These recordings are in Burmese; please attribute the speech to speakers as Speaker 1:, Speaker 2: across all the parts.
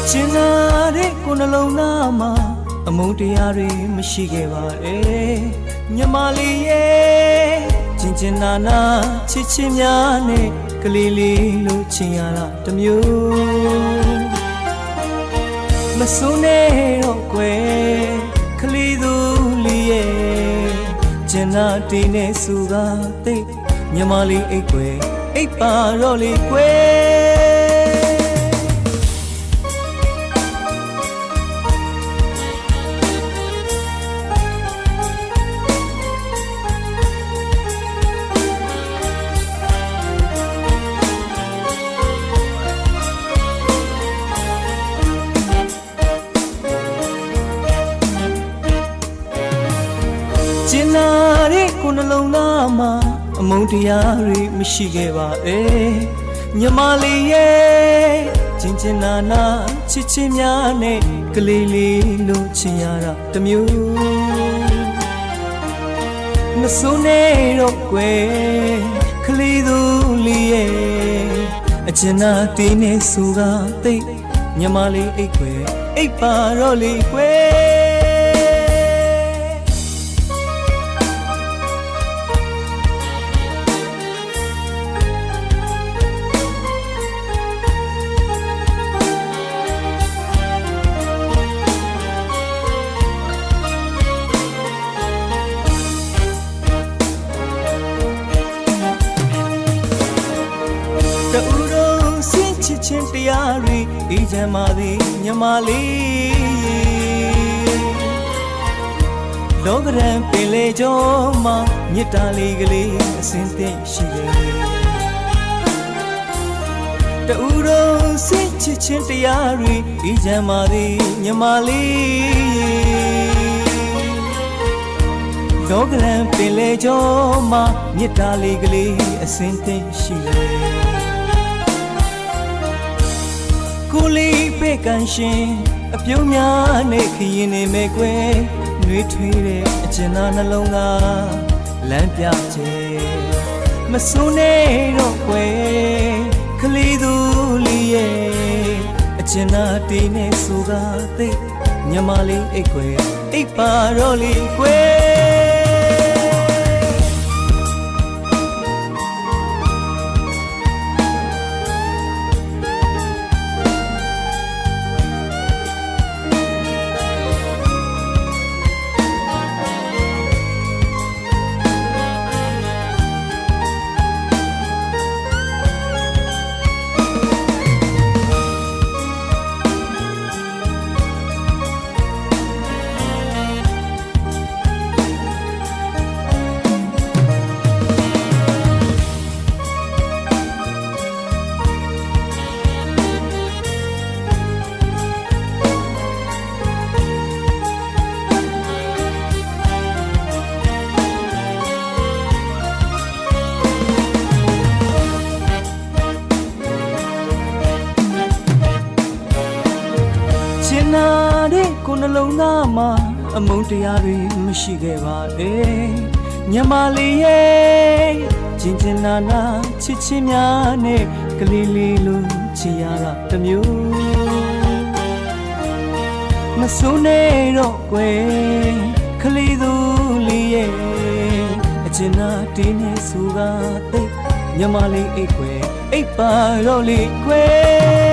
Speaker 1: ကျင်နာတဲ့ကိုယ်နှလုံးသားမှာအမုန်းတရားတွေမရှိခဲ့ပါနဲ့ညီမလေးရဲ့ကျင်ကျင်နာနာချစ်ချင်းများနဲ့ကလေးလေးလို့ချင်ရတာတမျိုးမစိုးနဲ့တော့ကွယ်ကလေးသူလေးရဲ့ကျင်နာတီးနဲ့စုကတိတ်ညီမလေးအိတ်ကွယ်အိတ်ပါတော့လေကွယ်ကျင်နာတဲ့ကိုယ်နှလုံးသားမှာအမုန်းတရားတွေမရှိခဲ့ပါနဲ့ညီမလေးရဲ့ကျင်ကျင်နာနာချစ်ချင်းများနဲ့ကလေးလေးလို့ချင်ရတာတမျိုးမစိုးနဲ့တော့ကွယ်ကလေးသူလေးရဲ့အကျဉ်းနာတီးနဲ့ဆိုကတိတ်ညီမလေးအိတ်ကွယ်အိတ်ပါတော့လေကွယ်တူတော့စင်ချစ်ချင်းတရားတွေအေးချမ်းပါသည်ညီမလေးလောကရန်ပင်လေကျော်မှာမေတ္တာလေးကလေးအစဉ်သင့်ရှိတယ်တူတော့စင်ချစ်ချင်းတရားတွေအေးချမ်းပါသည်ညီမလေးလောကရန်ပင်လေကျော်မှာမေတ္တာလေးကလေးအစဉ်သင့်ရှိတယ်ကိုလေးပဲ့ကန်ရှင်အပြုံးများနဲ့ခရင်နေမဲ့ကွယ်နှွေးထွေးတဲ့အကျဉ်းသားနှလုံးသားလမ်းပြချေမစိုးနဲ့တော့ကွယ်ကလေးသူလေးရဲ့အကျဉ်းသားတီးနဲ့ဆိုကသိညီမလေးအိတ်ကွယ်အိတ်ပါတော့လေကွယ်ကျင်နာတဲ့ကိုယ်နှလုံးသားမှာအမုန်းတရားတွေမရှိခဲ့ပါနဲ့ညီမလေးရဲ့ကျင်ကျင်နာနာချစ်ချင်းများနဲ့ကလေးလေးလို့ချင်ရတာတမျိုးမစိုးနဲ့တော့ကွယ်ကလေးသူလေးရဲ့အကျဉ်းနာတီးနဲ့ဆိုကသိညီမလေးအိတ်ကွယ်အိတ်ပါတော့လေကွယ်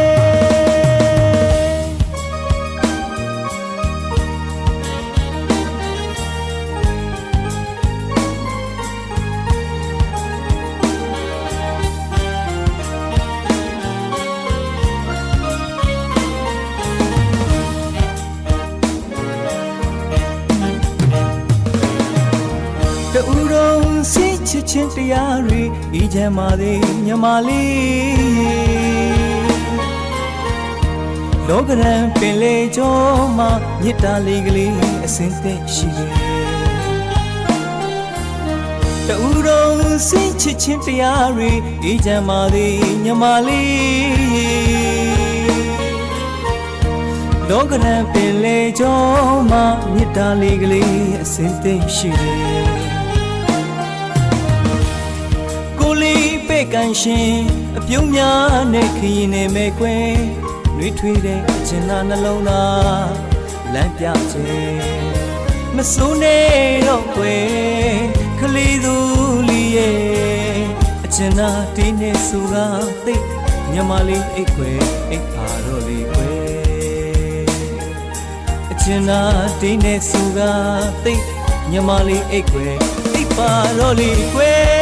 Speaker 1: တူတော့စိတ်ချစ်ချင်းတရားတွေအေးချမ်းပါသည်ညီမလေးလောကရန်ပင်လေကျော်မှာမေတ္တာလေးကလေးအစဉ်သင့်ရှိတယ်တူတော့စိတ်ချစ်ချင်းတရားတွေအေးချမ်းပါသည်ညီမလေးလောကရန်ပင်လေကျော်မှာမေတ္တာလေးကလေးအစဉ်သင့်ရှိတယ်ကိုလေးပဲ့ကန်ရှင်အပြုံးများနဲ့ခရင်နေမဲ့ကွယ် နှွေးထွေးတဲ့အချင်သာနှလုံးသားလမ်းပြချင်မစိုးနဲ့တော့ကွယ်ခလီသူလီရဲ့အချင်သာဒီနဲ့ဆိုကသိညမလေးအိတ်ခွဲအိတ်ပါတော့လေကွယ်အချင်သာဒီနဲ့ဆိုကသိညမလေးအိတ်ခွဲအိတ်ပါတော့လေကွယ်